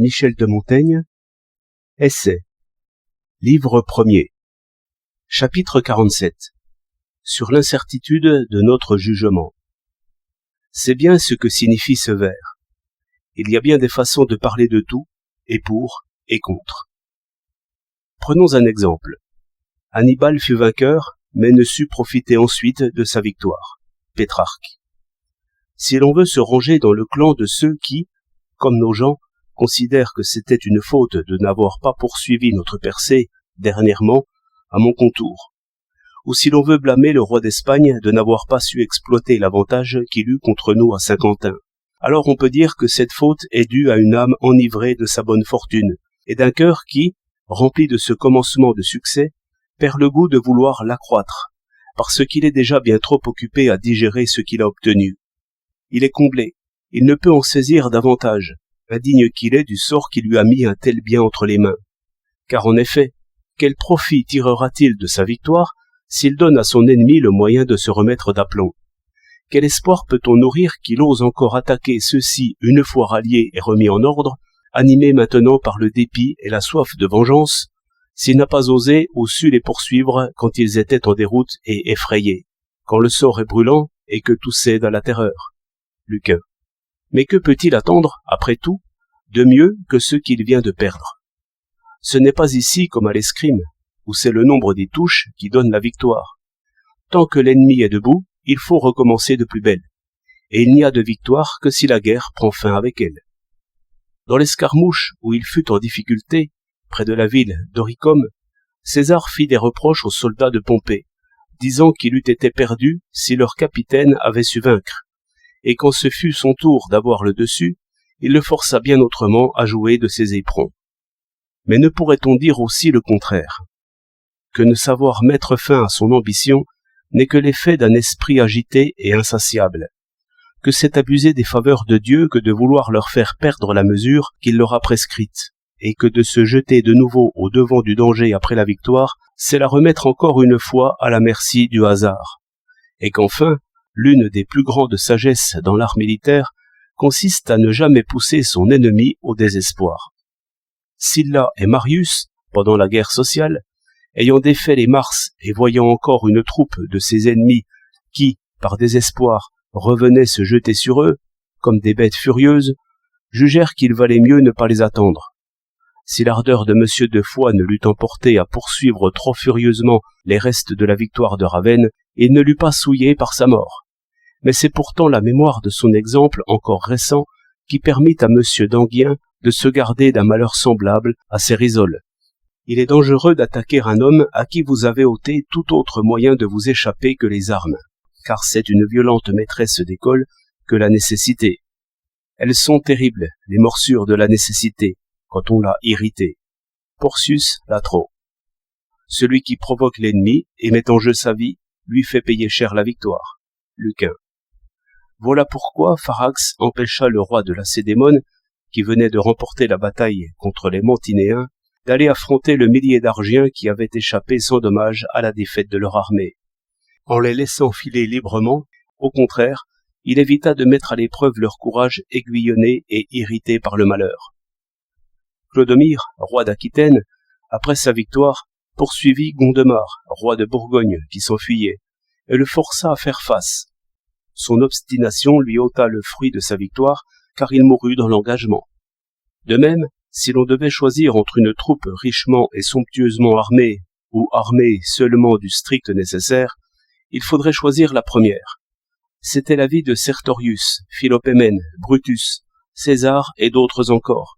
Michel de Montaigne. Essai. Livre 1er. Chapitre 47. Sur l'incertitude de notre jugement. C'est bien ce que signifie ce vers. Il y a bien des façons de parler de tout, et pour, et contre. Prenons un exemple. Hannibal fut vainqueur, mais ne sut profiter ensuite de sa victoire. Pétrarque. Si l'on veut se ranger dans le clan de ceux qui, comme nos gens, considèrent que c'était une faute de n'avoir pas poursuivi notre percée, dernièrement, à Moncontour, ou si l'on veut blâmer le roi d'Espagne de n'avoir pas su exploiter l'avantage qu'il eut contre nous à Saint-Quentin, alors on peut dire que cette faute est due à une âme enivrée de sa bonne fortune, et d'un cœur qui, rempli de ce commencement de succès, perd le goût de vouloir l'accroître, parce qu'il est déjà bien trop occupé à digérer ce qu'il a obtenu. Il est comblé, il ne peut en saisir davantage, indigne qu'il est du sort qui lui a mis un tel bien entre les mains. Car en effet, quel profit tirera-t-il de sa victoire s'il donne à son ennemi le moyen de se remettre d'aplomb? Quel espoir peut-on nourrir qu'il ose encore attaquer ceux-ci une fois ralliés et remis en ordre, animé maintenant par le dépit et la soif de vengeance, s'il n'a pas osé ou su les poursuivre quand ils étaient en déroute et effrayés, quand le sort est brûlant et que tout cède à la terreur? Lucain. Mais que peut-il attendre, après tout, de mieux que ce qu'il vient de perdre? Ce n'est pas ici comme à l'escrime, où c'est le nombre des touches qui donne la victoire. Tant que l'ennemi est debout, il faut recommencer de plus belle, et il n'y a de victoire que si la guerre prend fin avec elle. Dans l'escarmouche où il fut en difficulté, près de la ville d'Oricum, César fit des reproches aux soldats de Pompée, disant qu'il eût été perdu si leur capitaine avait su vaincre, et quand ce fut son tour d'avoir le dessus, il le força bien autrement à jouer de ses éperons. Mais ne pourrait-on dire aussi le contraire? Que ne savoir mettre fin à son ambition n'est que l'effet d'un esprit agité et insatiable, que c'est abuser des faveurs de Dieu que de vouloir leur faire perdre la mesure qu'il leur a prescrite, et que de se jeter de nouveau au devant du danger après la victoire, c'est la remettre encore une fois à la merci du hasard, et qu'enfin, l'une des plus grandes sagesses dans l'art militaire consiste à ne jamais pousser son ennemi au désespoir. Sylla et Marius, pendant la guerre sociale, ayant défait les Mars et voyant encore une troupe de ses ennemis qui, par désespoir, revenaient se jeter sur eux, comme des bêtes furieuses, jugèrent qu'il valait mieux ne pas les attendre. Si l'ardeur de M. de Foix ne l'eût emporté à poursuivre trop furieusement les restes de la victoire de Ravenne, il ne l'eût pas souillé par sa mort. Mais c'est pourtant la mémoire de son exemple encore récent qui permit à M. d'Anguien de se garder d'un malheur semblable à Cérizole. Il est dangereux d'attaquer un homme à qui vous avez ôté tout autre moyen de vous échapper que les armes, car c'est une violente maîtresse d'école que la nécessité. Elles sont terribles, les morsures de la nécessité, quand on l'a irrité. Porcius Latro. Celui qui provoque l'ennemi et met en jeu sa vie, lui fait payer cher la victoire. Lucain. Voilà pourquoi Pharax empêcha le roi de Lacédémone, qui venait de remporter la bataille contre les Mantinéens, d'aller affronter le millier d'Argiens qui avaient échappé sans dommage à la défaite de leur armée. En les laissant filer librement, au contraire, il évita de mettre à l'épreuve leur courage aiguillonné et irrité par le malheur. Clodomir, roi d'Aquitaine, après sa victoire, poursuivit Gondemar, roi de Bourgogne, qui s'enfuyait, et le força à faire face. Son obstination lui ôta le fruit de sa victoire, car il mourut dans l'engagement. De même, si l'on devait choisir entre une troupe richement et somptueusement armée, ou armée seulement du strict nécessaire, il faudrait choisir la première. C'était l'avis de Sertorius, Philopémène, Brutus, César et d'autres encore,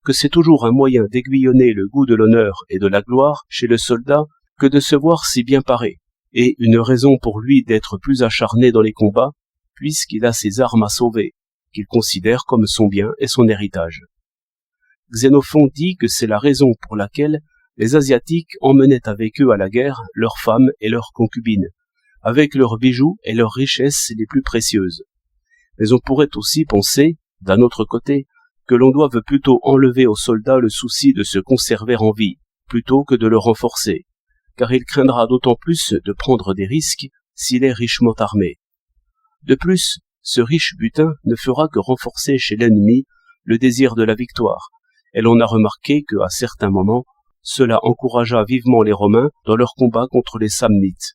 que c'est toujours un moyen d'aiguillonner le goût de l'honneur et de la gloire chez le soldat que de se voir si bien paré, et une raison pour lui d'être plus acharné dans les combats, puisqu'il a ses armes à sauver, qu'il considère comme son bien et son héritage. Xénophon dit que c'est la raison pour laquelle les Asiatiques emmenaient avec eux à la guerre leurs femmes et leurs concubines, avec leurs bijoux et leurs richesses les plus précieuses. Mais on pourrait aussi penser, d'un autre côté, que l'on doive plutôt enlever aux soldats le souci de se conserver en vie, plutôt que de le renforcer, car il craindra d'autant plus de prendre des risques s'il est richement armé. De plus, ce riche butin ne fera que renforcer chez l'ennemi le désir de la victoire, et l'on a remarqué qu'à certains moments, cela encouragea vivement les Romains dans leur combat contre les Samnites.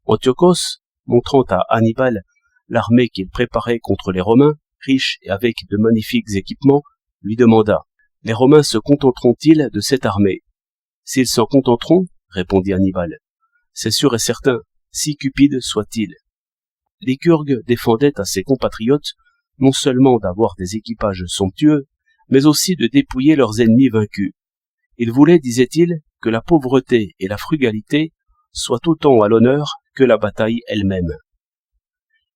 Antiochos, montrant à Hannibal l'armée qu'il préparait contre les Romains, riches et avec de magnifiques équipements, lui demanda « Les Romains se contenteront-ils de cette armée ?» « S'ils s'en contenteront, répondit Hannibal, c'est sûr et certain, si cupide soit-il. » Lycurgue défendait à ses compatriotes non seulement d'avoir des équipages somptueux, mais aussi de dépouiller leurs ennemis vaincus. Il voulait, disait-il, que la pauvreté et la frugalité soient autant à l'honneur que la bataille elle-même.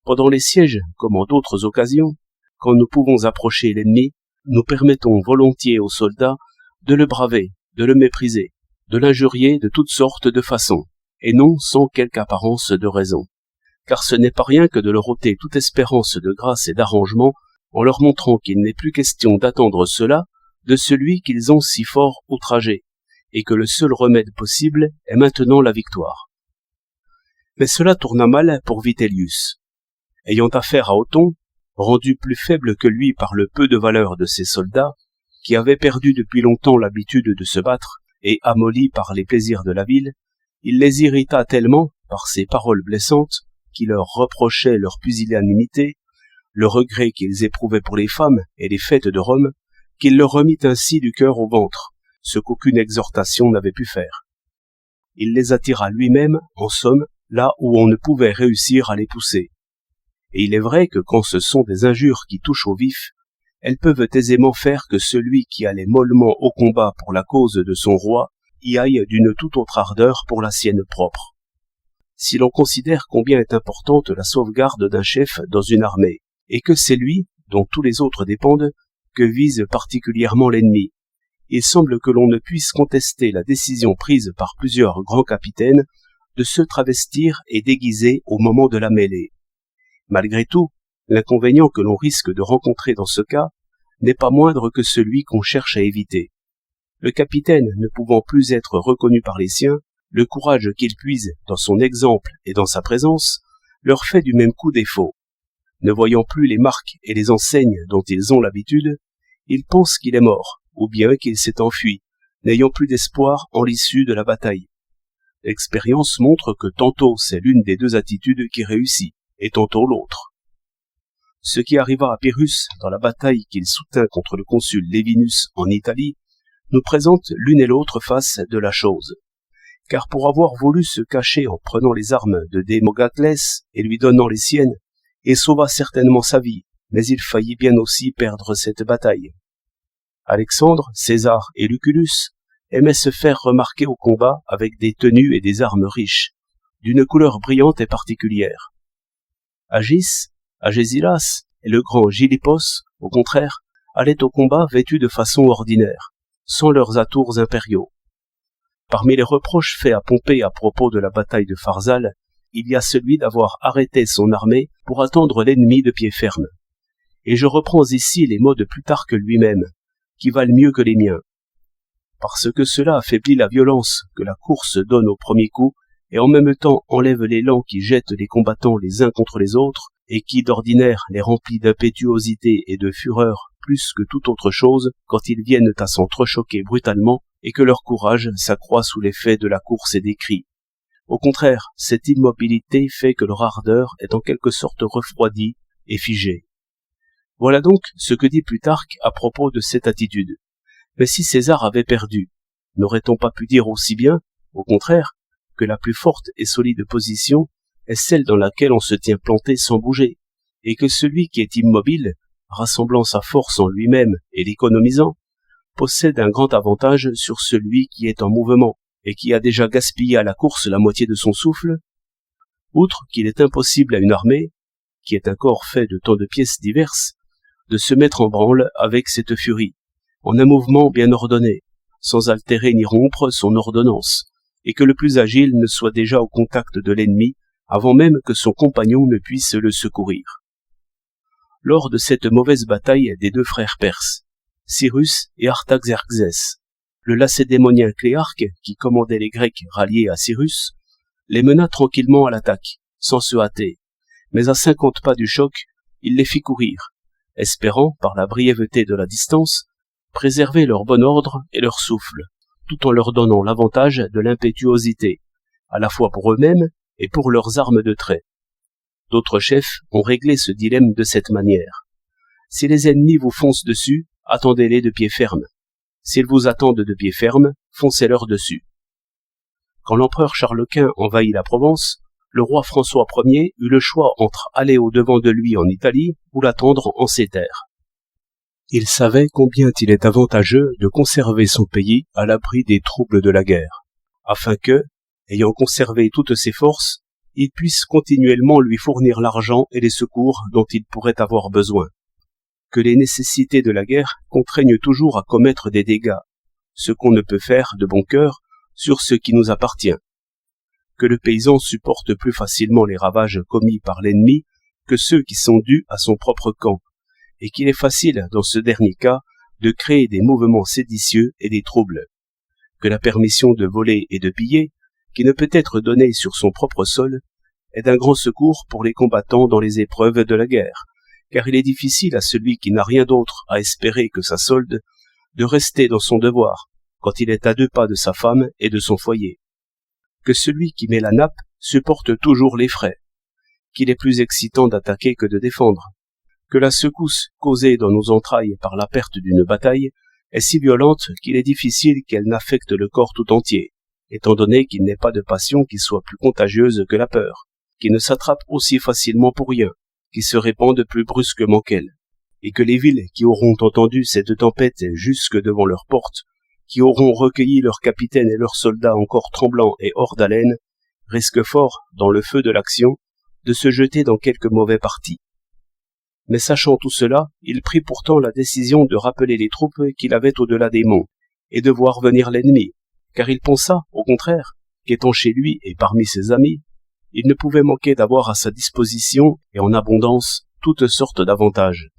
Pendant les sièges, comme en d'autres occasions, quand nous pouvons approcher l'ennemi, nous permettons volontiers aux soldats de le braver, de le mépriser, de l'injurier de toutes sortes de façons, et non sans quelque apparence de raison. Car ce n'est pas rien que de leur ôter toute espérance de grâce et d'arrangement en leur montrant qu'il n'est plus question d'attendre cela de celui qu'ils ont si fort outragé, et que le seul remède possible est maintenant la victoire. Mais cela tourna mal pour Vitellius. Ayant affaire à Othon, rendu plus faible que lui par le peu de valeur de ses soldats, qui avaient perdu depuis longtemps l'habitude de se battre, et amollis par les plaisirs de la ville, il les irrita tellement par ses paroles blessantes, qui leur reprochaient leur pusillanimité, le regret qu'ils éprouvaient pour les femmes et les fêtes de Rome, qu'il leur remit ainsi du cœur au ventre, ce qu'aucune exhortation n'avait pu faire. Il les attira lui-même, en somme, là où on ne pouvait réussir à les pousser. Et il est vrai que quand ce sont des injures qui touchent au vif, elles peuvent aisément faire que celui qui allait mollement au combat pour la cause de son roi y aille d'une toute autre ardeur pour la sienne propre. Si l'on considère combien est importante la sauvegarde d'un chef dans une armée, et que c'est lui, dont tous les autres dépendent, que vise particulièrement l'ennemi, il semble que l'on ne puisse contester la décision prise par plusieurs grands capitaines de se travestir et déguiser au moment de la mêlée. Malgré tout, l'inconvénient que l'on risque de rencontrer dans ce cas n'est pas moindre que celui qu'on cherche à éviter. Le capitaine ne pouvant plus être reconnu par les siens, le courage qu'il puise dans son exemple et dans sa présence leur fait du même coup défaut. Ne voyant plus les marques et les enseignes dont ils ont l'habitude, ils pensent qu'il est mort, ou bien qu'il s'est enfui, n'ayant plus d'espoir en l'issue de la bataille. L'expérience montre que tantôt c'est l'une des deux attitudes qui réussit, et tantôt l'autre. Ce qui arriva à Pyrrhus dans la bataille qu'il soutint contre le consul Lévinus en Italie nous présente l'une et l'autre face de la chose. Car pour avoir voulu se cacher en prenant les armes de Démogaclès et lui donnant les siennes, il sauva certainement sa vie, mais il faillit bien aussi perdre cette bataille. Alexandre, César et Lucullus aimaient se faire remarquer au combat avec des tenues et des armes riches, d'une couleur brillante et particulière. Agis, Agésilas et le grand Gylippos, au contraire, allaient au combat vêtus de façon ordinaire, sans leurs atours impériaux. Parmi les reproches faits à Pompée à propos de la bataille de Pharsale, il y a celui d'avoir arrêté son armée pour attendre l'ennemi de pied ferme. Et je reprends ici les mots de Plutarque lui-même, qui valent mieux que les miens. Parce que cela affaiblit la violence que la course donne au premier coup, et en même temps enlève l'élan qui jette les combattants les uns contre les autres, et qui d'ordinaire les remplit d'impétuosité et de fureur plus que toute autre chose quand ils viennent à s'entrechoquer brutalement et que leur courage s'accroît sous l'effet de la course et des cris. Au contraire, cette immobilité fait que leur ardeur est en quelque sorte refroidie et figée. Voilà donc ce que dit Plutarque à propos de cette attitude. Mais si César avait perdu, n'aurait-on pas pu dire aussi bien, au contraire, que la plus forte et solide position est celle dans laquelle on se tient planté sans bouger, et que celui qui est immobile, rassemblant sa force en lui-même et l'économisant, possède un grand avantage sur celui qui est en mouvement, et qui a déjà gaspillé à la course la moitié de son souffle? Outre qu'il est impossible à une armée, qui est un corps fait de tant de pièces diverses, de se mettre en branle avec cette furie, en un mouvement bien ordonné, sans altérer ni rompre son ordonnance, et que le plus agile ne soit déjà au contact de l'ennemi avant même que son compagnon ne puisse le secourir. Lors de cette mauvaise bataille des deux frères perses, Cyrus et Artaxerxès, le lacédémonien Cléarque, qui commandait les Grecs ralliés à Cyrus, les mena tranquillement à l'attaque, sans se hâter, mais à 50 pas du choc, il les fit courir, espérant, par la brièveté de la distance, préserver leur bon ordre et leur souffle, tout en leur donnant l'avantage de l'impétuosité, à la fois pour eux-mêmes et pour leurs armes de trait. D'autres chefs ont réglé ce dilemme de cette manière. Si les ennemis vous foncent dessus, attendez-les de pied ferme. S'ils vous attendent de pied ferme, foncez-leur dessus. Quand l'empereur Charles Quint envahit la Provence, le roi François Ier eut le choix entre aller au-devant de lui en Italie ou l'attendre en ces terres. Il savait combien il est avantageux de conserver son pays à l'abri des troubles de la guerre, afin que, ayant conservé toutes ses forces, il puisse continuellement lui fournir l'argent et les secours dont il pourrait avoir besoin. Que les nécessités de la guerre contraignent toujours à commettre des dégâts, ce qu'on ne peut faire de bon cœur sur ce qui nous appartient. Que le paysan supporte plus facilement les ravages commis par l'ennemi que ceux qui sont dus à son propre camp, et qu'il est facile, dans ce dernier cas, de créer des mouvements séditieux et des troubles. Que la permission de voler et de piller, qui ne peut être donnée sur son propre sol, est d'un grand secours pour les combattants dans les épreuves de la guerre, car il est difficile à celui qui n'a rien d'autre à espérer que sa solde, de rester dans son devoir, quand il est à 2 pas de sa femme et de son foyer. Que celui qui met la nappe supporte toujours les frais, qu'il est plus excitant d'attaquer que de défendre, que la secousse causée dans nos entrailles par la perte d'une bataille est si violente qu'il est difficile qu'elle n'affecte le corps tout entier, étant donné qu'il n'est pas de passion qui soit plus contagieuse que la peur, qui ne s'attrape aussi facilement pour rien, qui se répande plus brusquement qu'elle, et que les villes qui auront entendu cette tempête jusque devant leurs portes, qui auront recueilli leurs capitaines et leurs soldats encore tremblants et hors d'haleine, risquent fort, dans le feu de l'action, de se jeter dans quelque mauvais parti. Mais sachant tout cela, il prit pourtant la décision de rappeler les troupes qu'il avait au-delà des monts, et de voir venir l'ennemi, car il pensa, au contraire, qu'étant chez lui et parmi ses amis, il ne pouvait manquer d'avoir à sa disposition et en abondance toutes sortes d'avantages,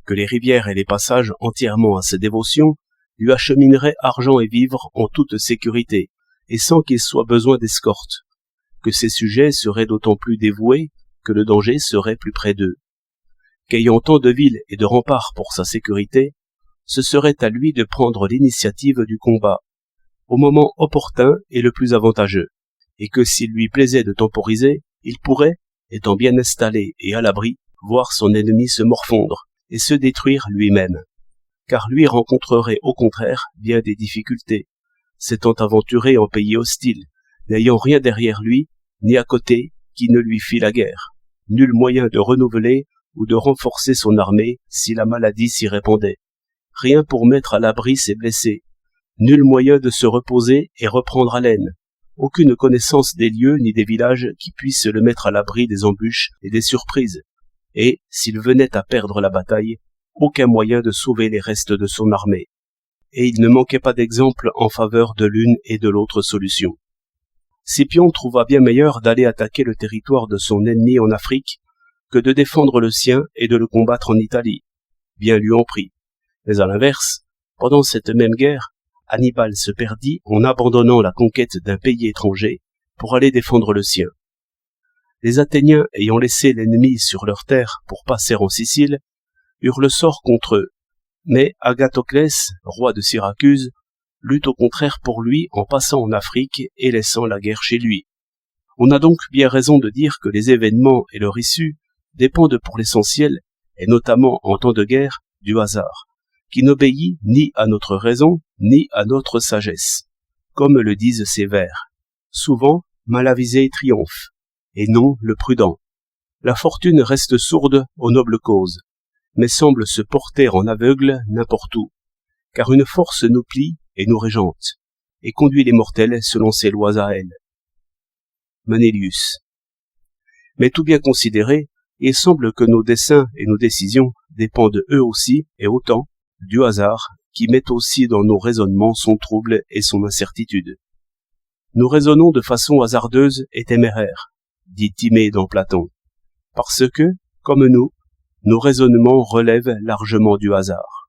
que les rivières et les passages entièrement à ses dévotions lui achemineraient argent et vivres en toute sécurité, et sans qu'il soit besoin d'escorte, que ses sujets seraient d'autant plus dévoués que le danger serait plus près d'eux, qu'ayant tant de villes et de remparts pour sa sécurité, ce serait à lui de prendre l'initiative du combat, au moment opportun et le plus avantageux, et que s'il lui plaisait de temporiser, il pourrait, étant bien installé et à l'abri, voir son ennemi se morfondre et se détruire lui-même, car lui rencontrerait au contraire bien des difficultés, s'étant aventuré en pays hostile, n'ayant rien derrière lui, ni à côté, qui ne lui fît la guerre, nul moyen de renouveler ou de renforcer son armée si la maladie s'y répandait, rien pour mettre à l'abri ses blessés, nul moyen de se reposer et reprendre haleine, aucune connaissance des lieux ni des villages qui puissent le mettre à l'abri des embûches et des surprises, et, s'il venait à perdre la bataille, aucun moyen de sauver les restes de son armée. Et il ne manquait pas d'exemples en faveur de l'une et de l'autre solution. Scipion trouva bien meilleur d'aller attaquer le territoire de son ennemi en Afrique que de défendre le sien et de le combattre en Italie. Bien lui en prit. Mais à l'inverse, pendant cette même guerre, Hannibal se perdit en abandonnant la conquête d'un pays étranger pour aller défendre le sien. Les Athéniens, ayant laissé l'ennemi sur leur terre pour passer en Sicile, eurent le sort contre eux, mais Agathoclès, roi de Syracuse, lutte au contraire pour lui en passant en Afrique et laissant la guerre chez lui. On a donc bien raison de dire que les événements et leur issue dépendent pour l'essentiel, et notamment en temps de guerre, du hasard, qui n'obéit ni à notre raison, ni à notre sagesse, comme le disent ces vers. Souvent, malavisé triomphe, et non le prudent. La fortune reste sourde aux nobles causes, mais semble se porter en aveugle n'importe où, car une force nous plie et nous régente, et conduit les mortels selon ses lois à elle. Manelius. Mais tout bien considéré, il semble que nos desseins et nos décisions dépendent eux aussi, et autant, du hasard, qui met aussi dans nos raisonnements son trouble et son incertitude. Nous raisonnons de façon hasardeuse et téméraire, dit Timée dans Platon, parce que, comme nous, nos raisonnements relèvent largement du hasard.